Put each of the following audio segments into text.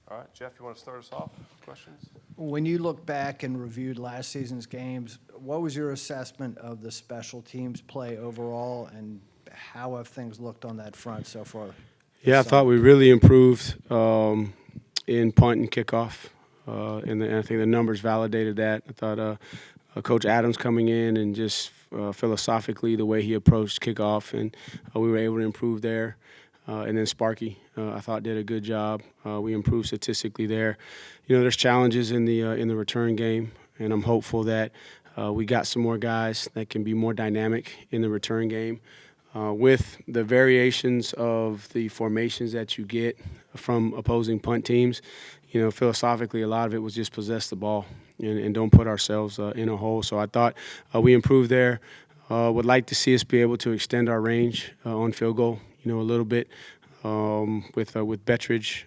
All right, Jeff, you want to start us off? Questions? When you look back and reviewed last season's games, what was your assessment of the special teams play overall, and how have things looked on that front so far? Yeah, I thought we really improved in punt and kickoff, and I think the numbers validated that. I thought Coach Adams coming in and just philosophically the way he approached kickoff, and we were able to improve there. And then Sparky, I thought, did a good job. We improved statistically there. You know, there's challenges in the return game, and I'm hopeful that we got some more guys that can be more dynamic in the return game. With the variations of the formations that you get from opposing punt teams, you know, philosophically, a lot of it was just possess the ball and don't put ourselves in a hole. So I thought we improved there. Would like to see us be able to extend our range on field goal, you know, a little bit with Bettridge.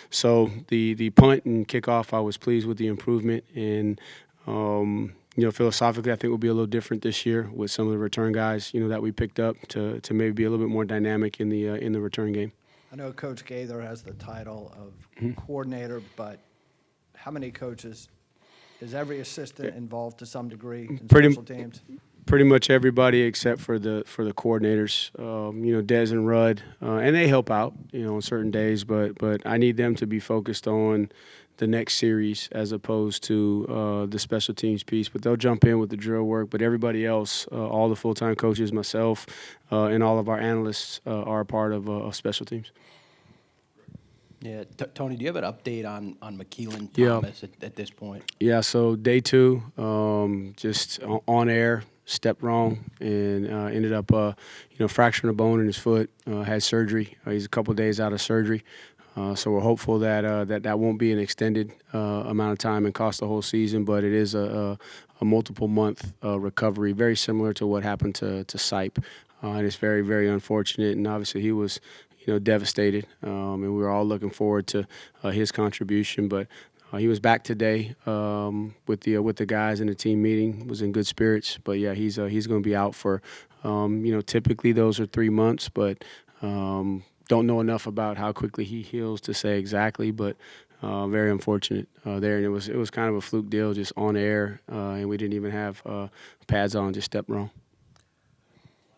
So the punt and kickoff, I was pleased with the improvement. And, you know, philosophically, I think we'll be a little different this year with some of the return guys, you know, that we picked up to maybe be a little bit more dynamic in the return game. I know Coach Gaither has the title of coordinator, but how many coaches? Is every assistant involved to some degree in special teams? Pretty much everybody except for the coordinators. You know, Des and Rudd, and they help out, you know, on certain days. But I need them to be focused on the next series as opposed to the special teams piece. But they'll jump in with the drill work. But everybody else, all the full-time coaches, myself, and all of our analysts are a part of special teams. Yeah, Tony, do you have an update on McKeelan Thomas at this point? Yeah, so day 2, just on air, stepped wrong and ended up, you know, fracturing a bone in his foot. Had surgery. He's a couple of days out of surgery. So we're hopeful that that won't be an extended amount of time and cost the whole season, but it is a multiple-month recovery, very similar to what happened to Sipe. And it's very, very unfortunate. And obviously he was, you know, devastated, and we were all looking forward to his contribution. But he was back today with the guys in the team meeting. Was in good spirits. But yeah, he's going to be out for, you know, typically those are 3 months, but don't know enough about how quickly he heals to say exactly. But very unfortunate there, and it was kind of a fluke deal, just on air, and we didn't even have pads on, just stepped wrong.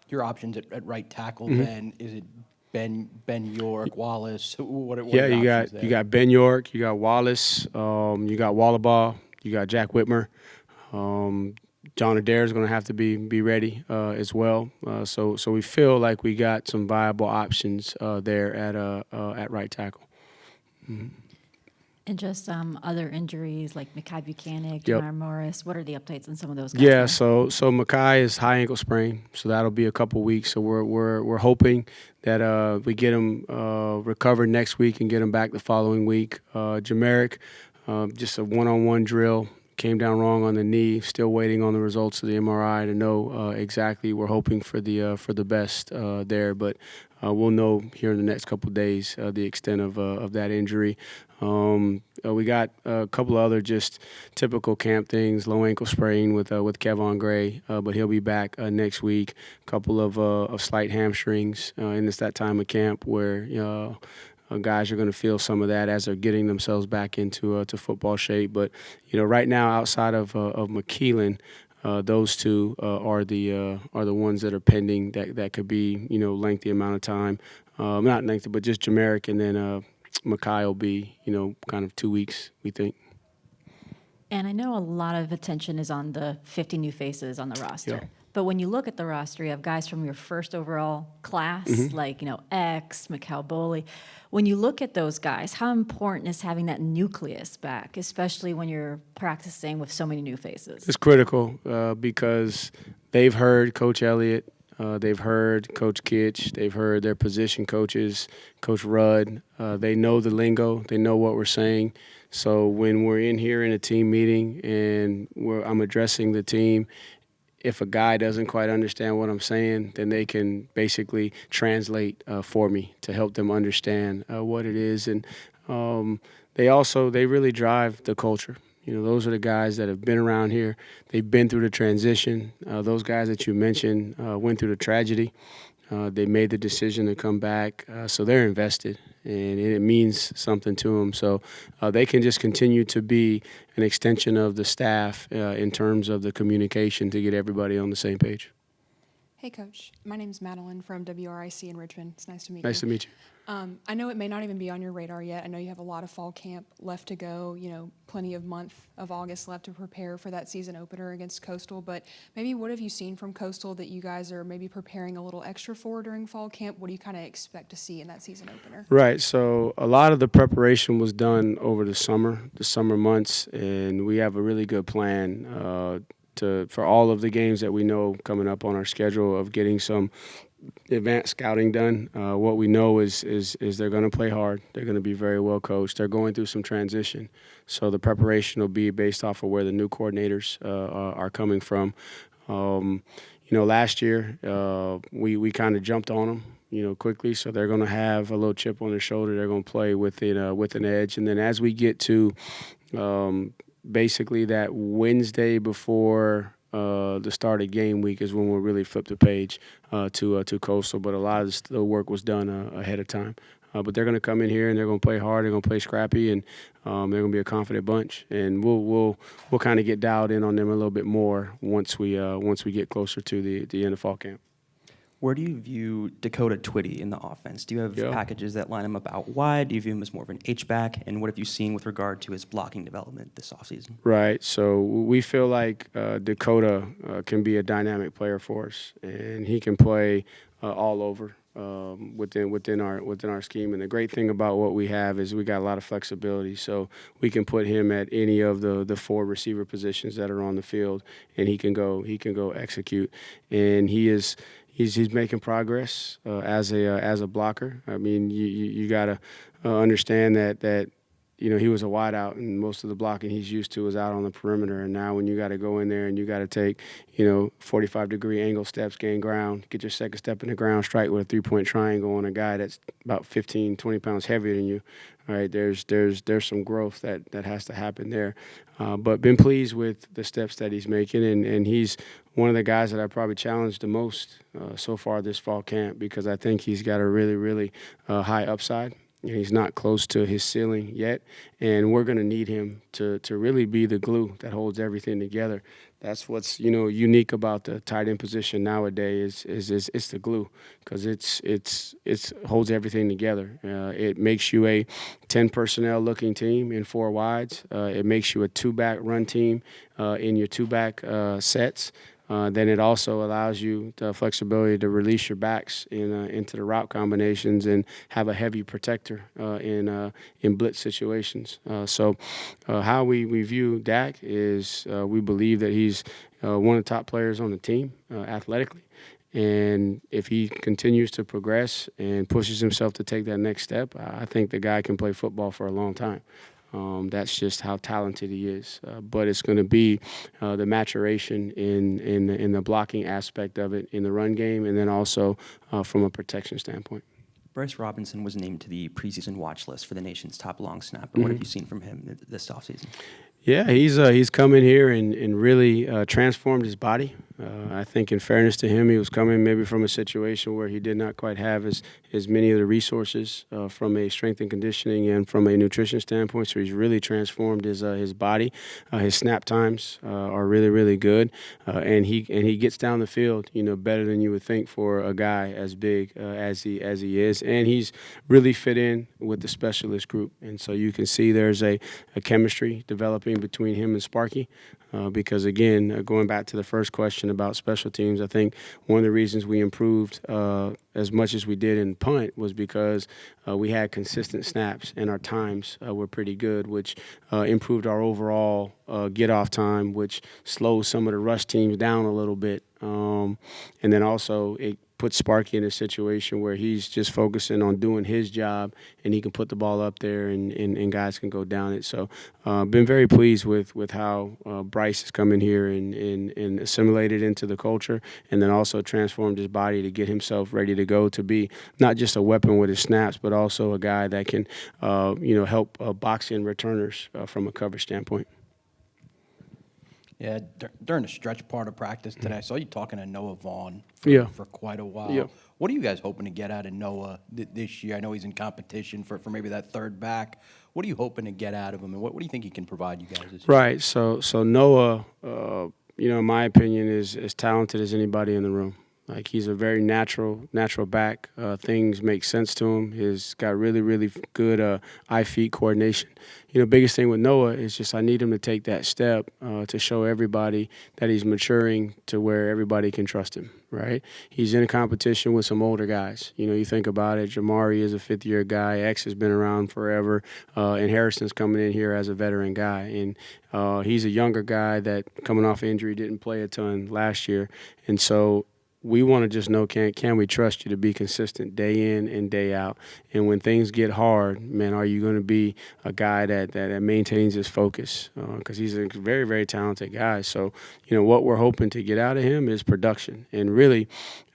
Your options at right tackle, then, is it Ben York, Wallace? What Yeah, are you your options got Ben York, you got Wallace, you got Wallabaugh, you got Jack Whitmer. John Adair is going to have to be ready as well. So we feel like we got some viable options there at right tackle. Mm-hmm. And just other injuries like Mekhi Buchanan, Yep. Jamar Morris. What are the updates on some of those guys? Yeah, there? so Mekhi is high ankle sprain, so that'll be a couple weeks. So we're hoping that we get him recovered next week and get him back the following week. Jamaric, just a one-on-one drill. Came down wrong on the knee. Still waiting on the results of the MRI to know exactly. We're hoping for the best there, but we'll know here in the next couple of days the extent of that injury. We got a couple of other just typical camp things. Low ankle sprain with Kevon Gray, but he'll be back next week. A couple of slight hamstrings, and it's that time of camp where guys are going to feel some of that as they're getting themselves back into to football shape. But you know, right now, outside of McKeelan, those two are the ones that are pending. That could be, you know, lengthy amount of time, not lengthy, but just Jamaric, and then Mekhi will be, you know, kind of 2 weeks, we think. And I know a lot of attention is on the 50 new faces on the roster. Yeah. But when you look at the roster, you have guys from your first overall class, like, you know, X, Mikal Boley. When you look at those guys, how important is having that nucleus back, especially when you're practicing with so many new faces? It's critical because they've heard Coach Elliott, they've heard Coach Kitch, they've heard their position coaches, Coach Rudd. They know the lingo, they know what we're saying. So when we're in here in a team meeting and I'm addressing the team, if a guy doesn't quite understand what I'm saying, then they can basically translate for me to help them understand what it is. And they really drive the culture. You know, those are the guys that have been around here. They've been through the transition. Those guys that you mentioned went through the tragedy. They made the decision to come back, so they're invested. and it means something to them. So they can just continue to be an extension of the staff in terms of the communication to get everybody on the same page. Hey, Coach. My name's Madeline from WRIC in Richmond. It's nice to meet you. Nice to meet you. I know it may not even be on your radar yet. I know you have a lot of fall camp left to go, plenty of month of August left to prepare for that season opener against Coastal, but maybe what have you seen from Coastal that you guys are maybe preparing a little extra for during fall camp? What do you kind of expect to see in that season opener? Right. So a lot of the preparation was done over the summer months, and we have a really good plan for all of the games that we know coming up on our schedule of getting some advanced scouting done. What we know is they're going to play hard. They're going to be very well coached. They're going through some transition, so the preparation will be based off of where the new coordinators are coming from. Last year we kind of jumped on them, quickly, so they're going to have a little chip on their shoulder. They're going to play with an edge, and then as we get to basically that Wednesday before the start of game week is when we'll really flip the page to Coastal. But a lot of the work was done ahead of time. But they're going to come in here and they're going to play hard. They're going to play scrappy, and they're going to be a confident bunch. And we'll kind of get dialed in on them a little bit more once we get closer to the end of fall camp. Where do you view Dakota Twitty in the offense? Do you have packages that line him up out wide? Do you view him as more of an H-back? And what have you seen with regard to his blocking development this offseason? Right. So we feel like Dakota can be a dynamic player for us, and he can play all over within our scheme. And the great thing about what we have is we got a lot of flexibility. So we can put him at any of the four receiver positions that are on the field, and he can go execute. And He's making progress as a blocker. I mean, you gotta understand that he was a wideout, and most of the blocking he's used to is out on the perimeter. And now when you got to go in there and you got to take 45-degree angle steps, gain ground, get your second step in the ground, strike with a 3-point triangle on a guy that's about 15, 20 pounds heavier than you. All right, there's some growth that has to happen there. But been pleased with the steps that he's making, and he's one of the guys that I probably challenged the most so far this fall camp, because I think he's got a really, really high upside. And he's not close to his ceiling yet, and we're going to need him to really be the glue that holds everything together. That's what's unique about the tight end position nowadays is it's the glue, because it holds everything together. It makes you a 10 personnel looking team in 4 wides. It makes you a 2-back run team in your 2-back sets. Then it also allows you the flexibility to release your backs into the route combinations and have a heavy protector in blitz situations. So how we view Dak is we believe that he's one of the top players on the team athletically. And if he continues to progress and pushes himself to take that next step, I think the guy can play football for a long time. That's just how talented he is. But it's going to be the maturation in the blocking aspect of it in the run game, and then also from a protection standpoint. Bryce Robinson was named to the preseason watch list for the nation's top long snapper. What have you seen from him this offseason? Yeah, he's come in here and really transformed his body. I think in fairness to him, he was coming maybe from a situation where he did not quite have as many of the resources from a strength and conditioning and from a nutrition standpoint. So he's really transformed his body. His snap times are really, really good, and he gets down the field better than you would think for a guy as big as he is. And he's really fit in with the specialist group, and so you can see there's a chemistry developing between him and Sparky. Because, again, going back to the first question about special teams, I think one of the reasons we improved as much as we did in punt was because we had consistent snaps and our times were pretty good, which improved our overall get-off time, which slows some of the rush teams down a little bit. And then also it puts Sparky in a situation where he's just focusing on doing his job, and he can put the ball up there and guys can go down it. So been very pleased with how Bryce has come in here and assimilated into the culture, and then also transformed his body to get himself ready to go to be not just a weapon with his snaps, but also a guy that can help box in returners from a coverage standpoint. Yeah, during the stretch part of practice today, I saw you talking to Noah Vaughn for quite a while. Yeah. What are you guys hoping to get out of Noah this year? I know he's in competition for maybe that third back. What are you hoping to get out of him, and what do you think he can provide you guys this year? Right. So Noah, in my opinion, is as talented as anybody in the room. Like, he's a very natural back. Things make sense to him. He's got really, really good eye-feet coordination. Biggest thing with Noah is just I need him to take that step to show everybody that he's maturing to where everybody can trust him, right? He's in a competition with some older guys. You think about it, Jamari is a fifth-year guy. X has been around forever, and Harrison's coming in here as a veteran guy. And he's a younger guy that, coming off injury, didn't play a ton last year. And so we want to just know, can we trust you to be consistent day in and day out? And when things get hard, man, are you going to be a guy that maintains his focus? Because he's a very, very talented guy. So, what we're hoping to get out of him is production. And really,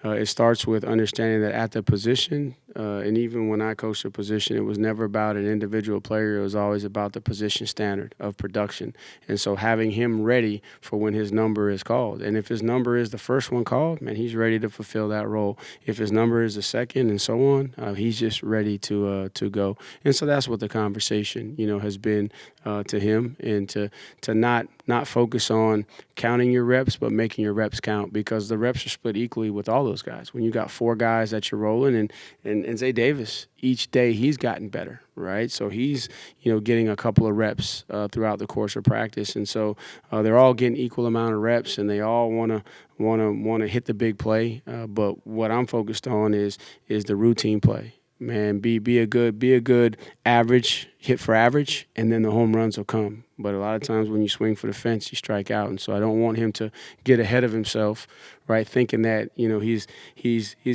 it starts with understanding that at the position, and even when I coached a position, it was never about an individual player. It was always about the position standard of production. And so having him ready for when his number is called. And if his number is the first one called, man, he's ready to fulfill that role. If his number is the second and so on, he's just ready to go. And so that's what the conversation, has been to him, and to not focus on counting your reps, but making your reps count, because the reps are split equally with all those guys. When you got 4 guys that you're rolling, and Zay Davis, each day he's gotten better, right? So he's, getting a couple of reps throughout the course of practice. And so they're all getting equal amount of reps, and they all want to hit the big play. But what I'm focused on is the routine play. Man, be a good average, hit for average, and then the home runs will come. But a lot of times when you swing for the fence, you strike out. And so I don't want him to get ahead of himself, right, thinking that, he's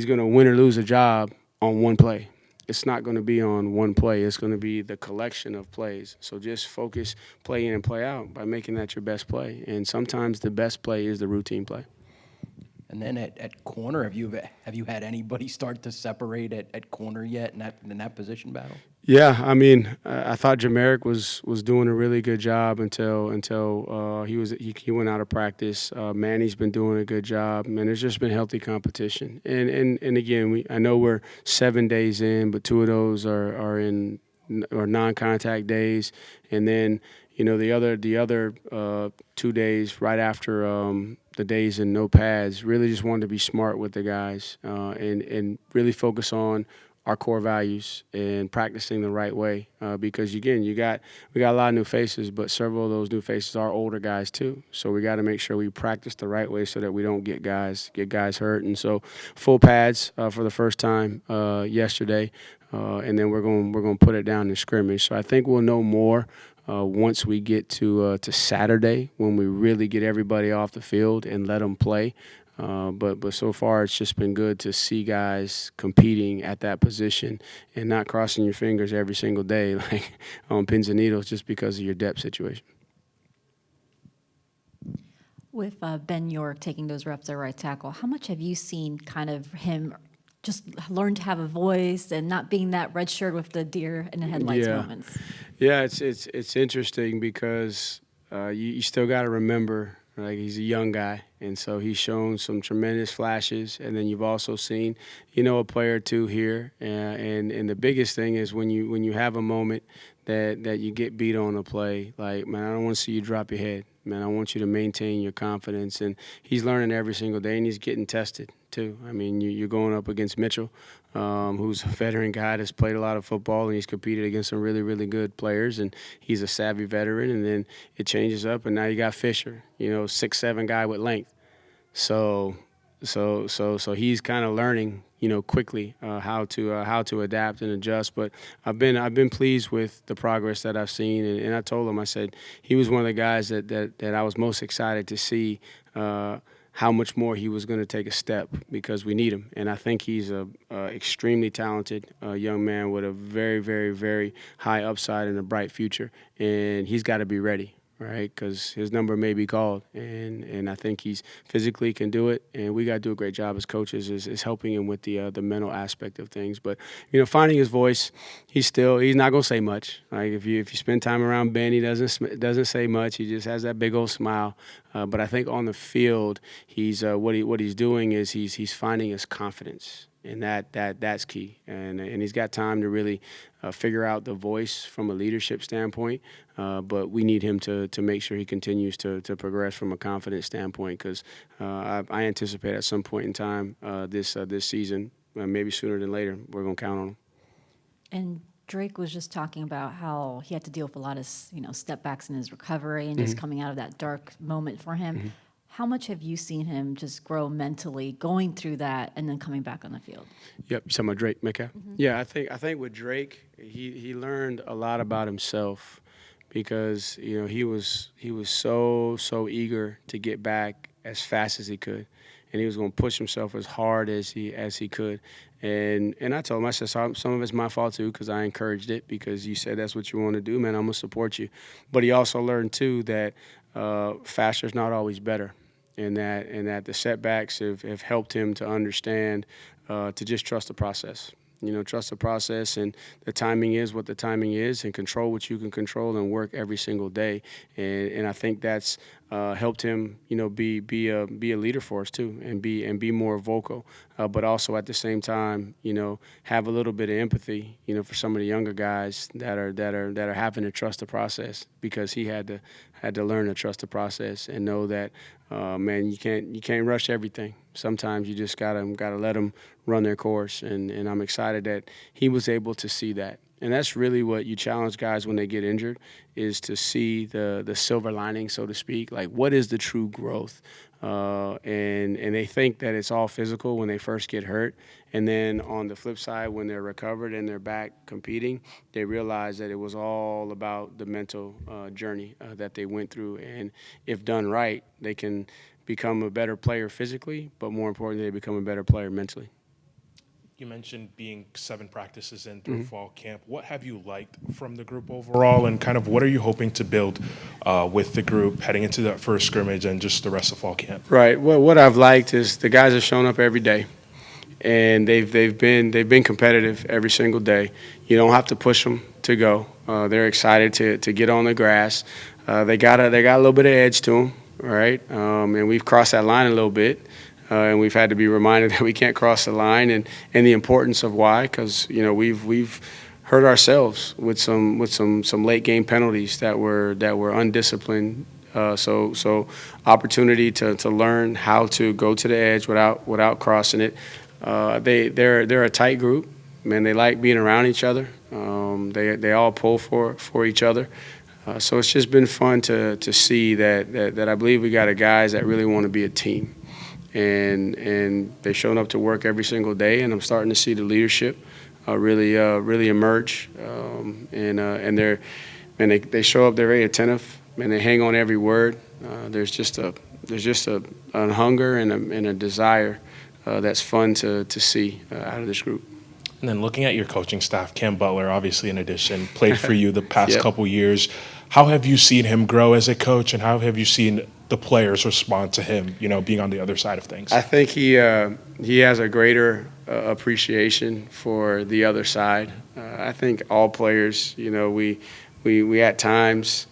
going to win or lose a job on one play. It's not going to be on one play. It's going to be the collection of plays. So just focus, play in and play out by making that your best play. And sometimes the best play is the routine play. And then at corner, have you had anybody start to separate at corner yet in that position battle? Yeah, I mean, I thought Jamaric was doing a really good job until he went out of practice. Manny's been doing a good job, and there's just been healthy competition. And again, I know we're 7 days in, but 2 of those are non-contact days, and then the other 2 days right after the days in no pads, really just wanted to be smart with the guys and really focus on our core values and practicing the right way. Because again, we got a lot of new faces, but several of those new faces are older guys too. So we got to make sure we practice the right way so that we don't get guys hurt. And so full pads for the first time yesterday, and then we're going to put it down in scrimmage. So I think we'll know more once we get to Saturday, when we really get everybody off the field and let them play. But so far it's just been good to see guys competing at that position and not crossing your fingers every single day like on pins and needles just because of your depth situation. With Ben York taking those reps at right tackle, how much have you seen kind of him just learn to have a voice and not being that red shirt with the deer in the headlights moments? Yeah, it's interesting because you still got to remember, like, he's a young guy, and so he's shown some tremendous flashes. And then you've also seen, a player or two here. And the biggest thing is when you have a moment that you get beat on a play, like, man, I don't want to see you drop your head. Man, I want you to maintain your confidence. And he's learning every single day, and he's getting tested too. I mean, you're going up against Mitchell, who's a veteran guy that's played a lot of football, and he's competed against some really, really good players, and he's a savvy veteran. And then it changes up, and now you got Fisher, 6'7" guy with length. So he's kind of learning, quickly how to adapt and adjust. But I've been pleased with the progress that I've seen, and I told him, I said he was one of the guys that I was most excited to see how much more he was going to take a step, because we need him. And I think he's a extremely talented young man with a very, very, very high upside and a bright future, and he's got to be ready. right? Because his number may be called, and I think he's physically can do it, and we got to do a great job as coaches is helping him with the mental aspect of things. But finding his voice, he's not gonna say much. Like if you spend time around Ben, he doesn't say much. He just has that big old smile. But I think on the field, he's what he's doing is he's finding his confidence. And that's key. And he's got time to really figure out the voice from a leadership standpoint. But we need him to make sure he continues to progress from a confidence standpoint, because I anticipate at some point in time this season, maybe sooner than later, we're going to count on him. And Drake was just talking about how he had to deal with a lot of step backs in his recovery and just coming out of that dark moment for him. How much have you seen him just grow mentally, going through that, and then coming back on the field? Yep, you talking about Drake, Metcalf? Yeah, I think with Drake, he learned a lot about himself, because he was so eager to get back as fast as he could, and he was going to push himself as hard as he could. And I told him, I said, some of it's my fault too, because I encouraged it, because you said that's what you want to do, man, I'm going to support you. But he also learned too that faster is not always better. And that the setbacks have helped him to understand to just trust the process. Trust the process, and the timing is what the timing is, and control what you can control, and work every single day. And I think that's helped him, be a leader for us too, and be more vocal, but also at the same time, have a little bit of empathy, for some of the younger guys that are having to trust the process, because he had to learn to trust the process and know that, man, you can't rush everything. Sometimes you just gotta let them run their course, and I'm excited that he was able to see that. And that's really what you challenge guys when they get injured, is to see the silver lining, so to speak. Like, what is the true growth? And they think that it's all physical when they first get hurt. And then on the flip side, when they're recovered and they're back competing, they realize that it was all about the mental journey that they went through. And if done right, they can become a better player physically, but more importantly, they become a better player mentally. You mentioned being 7 practices in through fall camp. What have you liked from the group overall, and kind of what are you hoping to build with the group heading into that first scrimmage and just the rest of fall camp? Right. Well, what I've liked is the guys have shown up every day, and they've been competitive every single day. You don't have to push them to go. They're excited to get on the grass. They got a little bit of edge to them, right? And we've crossed that line a little bit. And we've had to be reminded that we can't cross the line, and the importance of why, because we've hurt ourselves with some late game penalties that were undisciplined. So opportunity to learn how to go to the edge without crossing it. They're a tight group, man. They like being around each other. They all pull for each other. So it's just been fun to see that I believe we got guys that really want to be a team. And they've shown up to work every single day, and I'm starting to see the leadership really emerge. And they show up. They're very attentive, and they hang on every word. There's just a hunger and a desire that's fun to see out of this group. And then looking at your coaching staff, Cam Butler, obviously in addition, played for you the past couple years. How have you seen him grow as a coach, and how have you seen the players respond to him, being on the other side of things? I think he has a greater appreciation for the other side. I think all players, we at times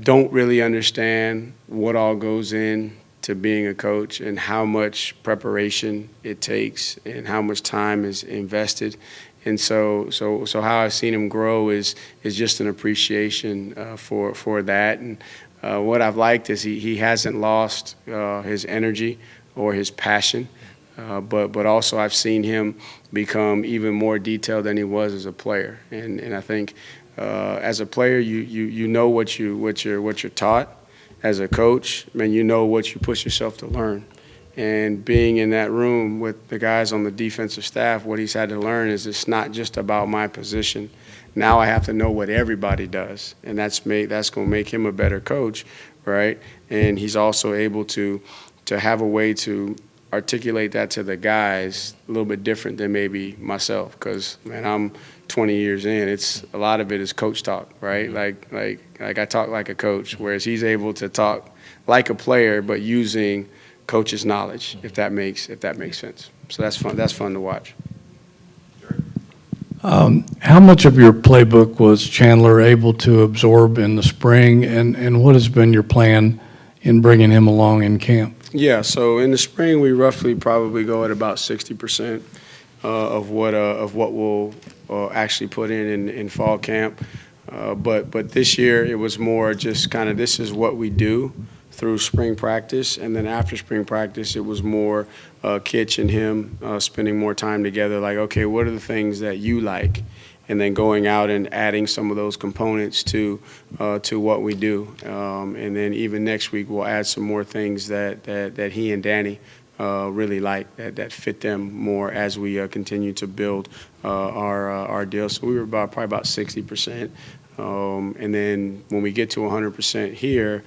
don't really understand what all goes in to being a coach, and how much preparation it takes, and how much time is invested. And so how I've seen him grow is just an appreciation for that. And what I've liked is he hasn't lost his energy or his passion, but also I've seen him become even more detailed than he was as a player. And I think as a player, you know what you're taught. As a coach, man, you know what you push yourself to learn. And being in that room with the guys on the defensive staff, what he's had to learn is it's not just about my position. Now I have to know what everybody does, and that's going to make him a better coach, right? And he's also able to have a way to articulate that to the guys a little bit different than maybe myself, because, man, I'm 20 years in, it's a lot of it is coach talk, right? Like I talk like a coach, whereas he's able to talk like a player, but using coach's knowledge, if that makes sense. So that's fun. That's fun to watch. How much of your playbook was Chandler able to absorb in the spring, and what has been your plan in bringing him along in camp? Yeah, so in the spring we roughly probably go at about 60% of what we'll actually put in fall camp. But this year it was more just kind of this is what we do through spring practice, and then after spring practice it was more Kitch and him spending more time together, like, okay, what are the things that you like, and then going out and adding some of those components to what we do, and then even next week we'll add some more things that he and Danny really like, that fit them more as we continue to build our deal. So we were probably about 60%, and then when we get to 100% here,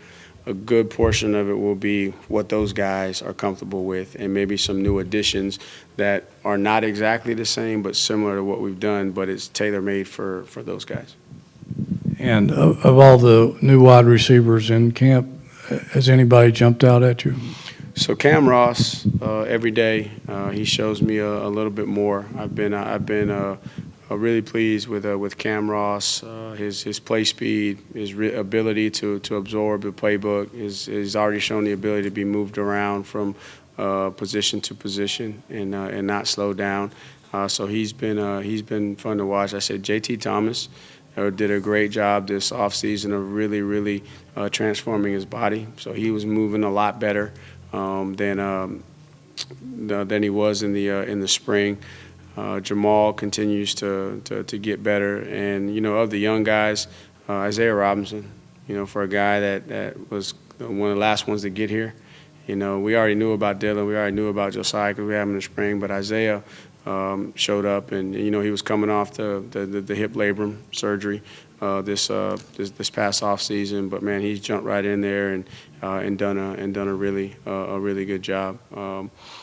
a good portion of it will be what those guys are comfortable with, and maybe some new additions that are not exactly the same but similar to what we've done, but it's tailor-made for those guys. And of all the new wide receivers in camp, has anybody jumped out at you? So Cam Ross, every day he shows me a little bit more. I've been really pleased with Cam Ross, his play speed, his ability to absorb the playbook. He's already shown the ability to be moved around from position to position and not slow down. So he's been fun to watch. I said JT Thomas did a great job this offseason of really transforming his body. So he was moving a lot better than he was in the spring. Jamal continues to get better, and of the young guys, Isaiah Robinson, for a guy that was one of the last ones to get here. We already knew about Dylan, we already knew about Josiah because we had him in the spring, but Isaiah showed up, and he was coming off the hip labrum surgery this past off season, but man, he's jumped right in there and done a really good job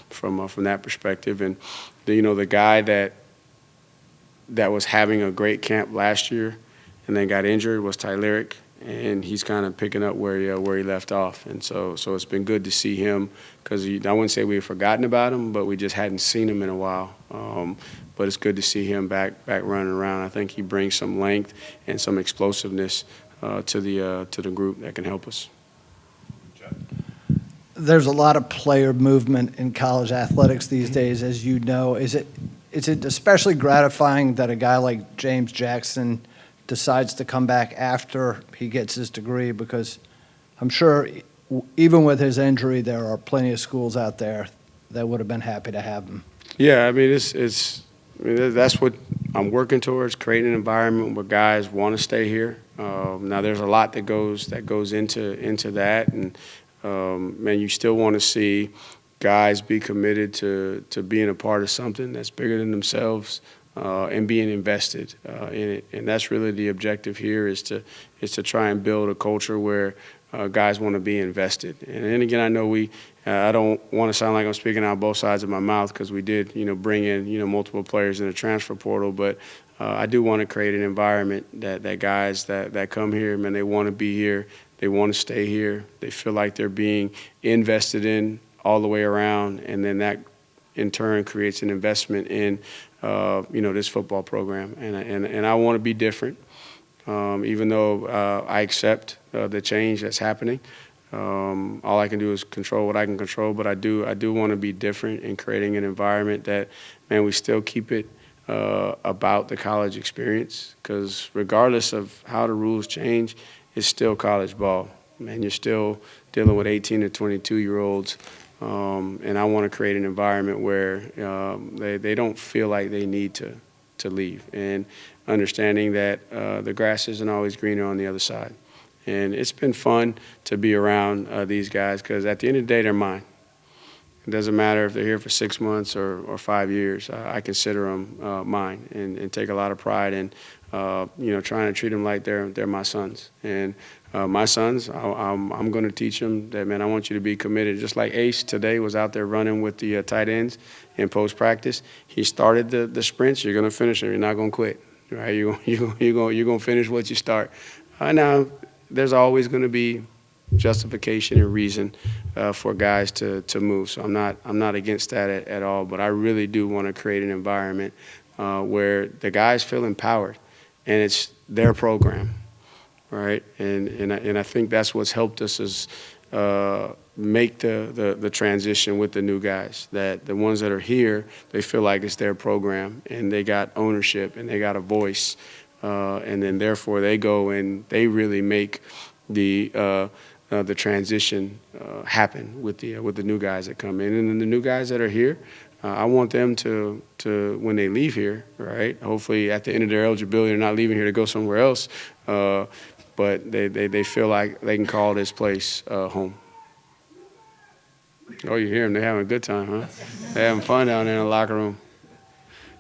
from that perspective. And the guy that was having a great camp last year and then got injured was Tyleric, and he's kind of picking up where he left off. And so it's been good to see him, because I wouldn't say we've forgotten about him, but we just hadn't seen him in a while. But it's good to see him back running around. I think he brings some length and some explosiveness to the group that can help us. There's a lot of player movement in college athletics these days, as you know. Is it especially gratifying that a guy like James Jackson decides to come back after he gets his degree? Because I'm sure even with his injury, there are plenty of schools out there that would have been happy to have him. Yeah, I mean, that's what I'm working towards, creating an environment where guys want to stay here. Now, there's a lot that goes into that, and man, you still want to see guys be committed to being a part of something that's bigger than themselves, and being invested in it. And that's really the objective here, is to try and build a culture where guys want to be invested. And then again, I know I don't want to sound like I'm speaking out both sides of my mouth, because we did, bring in, multiple players in the transfer portal, but I do want to create an environment that guys that come here, man, they want to be here, they want to stay here, they feel like they're being invested in all the way around, and then that in turn creates an investment in this football program. And I want to be different, even though I accept the change that's happening. All I can do is control what I can control, but I do want to be different in creating an environment that, man, we still keep it about the college experience, because regardless of how the rules change, it's still college ball. Man, you're still dealing with 18 to 22-year-olds, and I want to create an environment where they don't feel like they need to leave, and understanding that the grass isn't always greener on the other side. And it's been fun to be around these guys, because at the end of the day, they're mine. It doesn't matter if they're here for 6 months or 5 years. I consider them mine, and take a lot of pride in trying to treat them like they're my sons. And my sons, I'm going to teach them that, man, I want you to be committed. Just like Ace today was out there running with the tight ends in post-practice. He started the sprints. You're going to finish them. You're not going to quit. right? You're gonna finish what you start. Now, there's always going to be justification and reason for guys to move. So I'm not against that at all. But I really do want to create an environment where the guys feel empowered, and it's their program, right? And I think that's what's helped us is make the transition with the new guys. That the ones that are here, they feel like it's their program, and they got ownership and they got a voice, and then therefore they go and they really make the transition happen with the new guys that come in, and then the new guys that are here. I want them to when they leave here, right? Hopefully at the end of their eligibility, they're not leaving here to go somewhere else, but they feel like they can call this place home. Oh, you hear them? They're having a good time, huh? They're having fun down there in the locker room.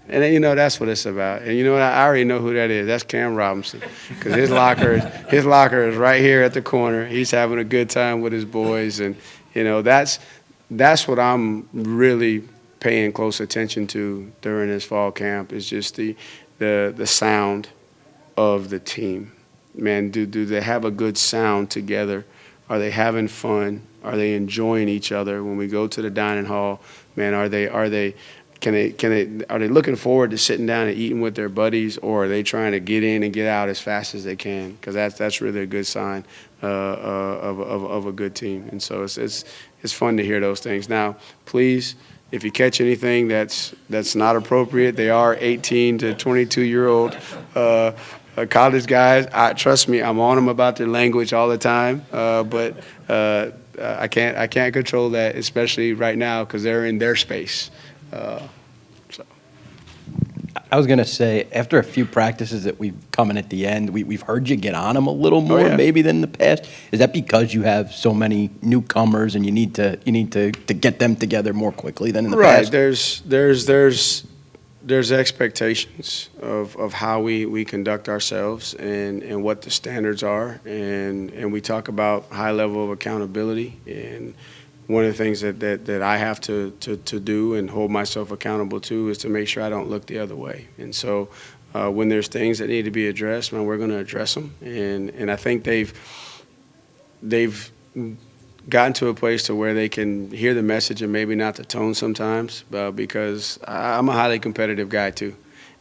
And then, that's what it's about. And you know what? I already know who that is. That's Cam Robinson, because his locker is right here at the corner. He's having a good time with his boys, and that's what I'm really paying close attention to during this fall camp is just the sound of the team. Man, do they have a good sound together? Are they having fun? Are they enjoying each other when we go to the dining hall? Man, are they looking forward to sitting down and eating with their buddies, or are they trying to get in and get out as fast as they can? Because that's really a good sign of a good team. And so it's fun to hear those things. Now, please, if you catch anything that's not appropriate, they are 18 to 22-year-old college guys. Trust me, I'm on them about their language all the time. But I can't control that, especially right now, because they're in their space. I was going to say, after a few practices that we've come in at the end, we've heard you get on them a little more maybe than in the past. Is that because you have so many newcomers and you need to get them together more quickly than in the past? Right. There's expectations of how we conduct ourselves and what the standards are, and we talk about high level of accountability. And one of the things that I have to do and hold myself accountable to is to make sure I don't look the other way. And so when there's things that need to be addressed, man, we're going to address them. And I think they've gotten to a place to where they can hear the message and maybe not the tone sometimes, because I'm a highly competitive guy too.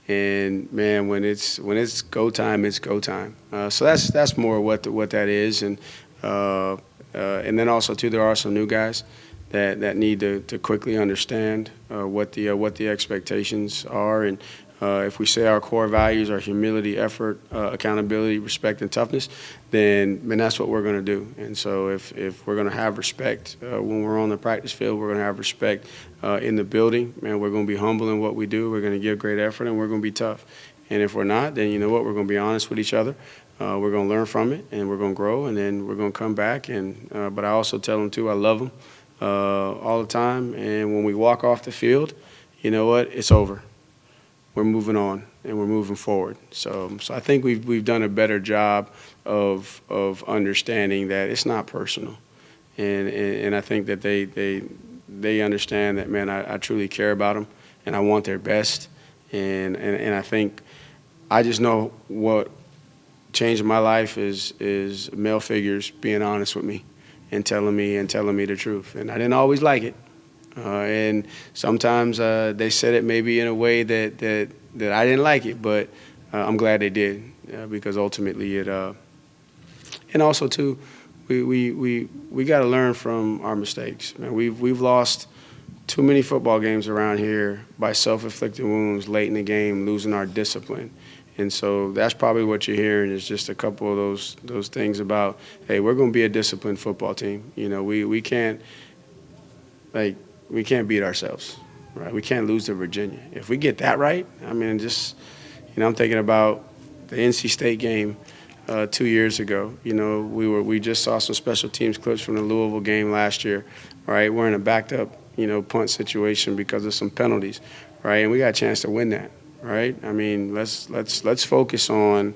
And man, when it's go time, it's go time. So that's more what that is. And then also too, there are some new guys that need to quickly understand what the expectations are. And if we say our core values are humility, effort, accountability, respect, and toughness, then that's what we're going to do. And so if we're going to have respect when we're on the practice field, we're going to have respect in the building, man, we're going to be humble in what we do. We're going to give great effort, and we're going to be tough. And if we're not, then you know what? We're going to be honest with each other. We're going to learn from it, and we're going to grow, and then we're going to come back. But I also tell them, too, I love them all the time. And when we walk off the field, you know what? It's over. We're moving on, and we're moving forward. So I think we've done a better job of understanding that it's not personal. And I think that they understand that, man, I truly care about them, and I want their best. And I think I just know what changed my life is male figures being honest with me and telling me the truth. And I didn't always like it. And sometimes they said it maybe in a way that I didn't like it, but I'm glad they did, because ultimately it. And also too, we got to learn from our mistakes. Man, we've lost too many football games around here by self-inflicted wounds late in the game, losing our discipline. And so that's probably what you're hearing is just a couple of those things about, hey, we're going to be a disciplined football team. We can't beat ourselves, right? We can't lose to Virginia. If we get that right, I mean, I'm thinking about the NC State game 2 years ago. We just saw some special teams clips from the Louisville game last year, right? We're in a backed up, punt situation because of some penalties, right? And we got a chance to win that, right? I mean, let's focus on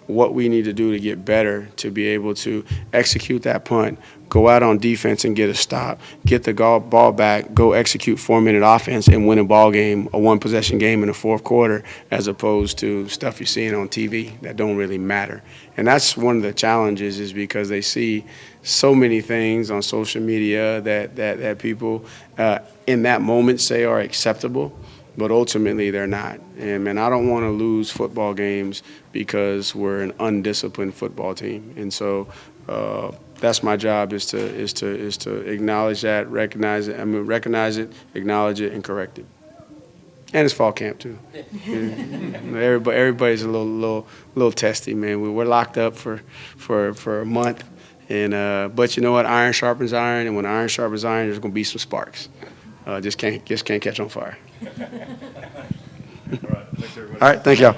what we need to do to get better to be able to execute that punt, go out on defense and get a stop, get the ball back, go execute 4-minute offense and win a ball game, a one-possession game in the fourth quarter, as opposed to stuff you're seeing on TV that don't really matter. And that's one of the challenges, is because they see so many things on social media that people in that moment say are acceptable, but ultimately they're not. And man, I don't want to lose football games because we're an undisciplined football team. And so that's my job, is to acknowledge that, recognize it, acknowledge it, and correct it. And it's fall camp too. Everybody's a little testy, man. We're locked up for a month, and but you know what? Iron sharpens iron, and when iron sharpens iron, there's gonna be some sparks. Just can't catch on fire. All right, thanks everybody. All right, thank y'all.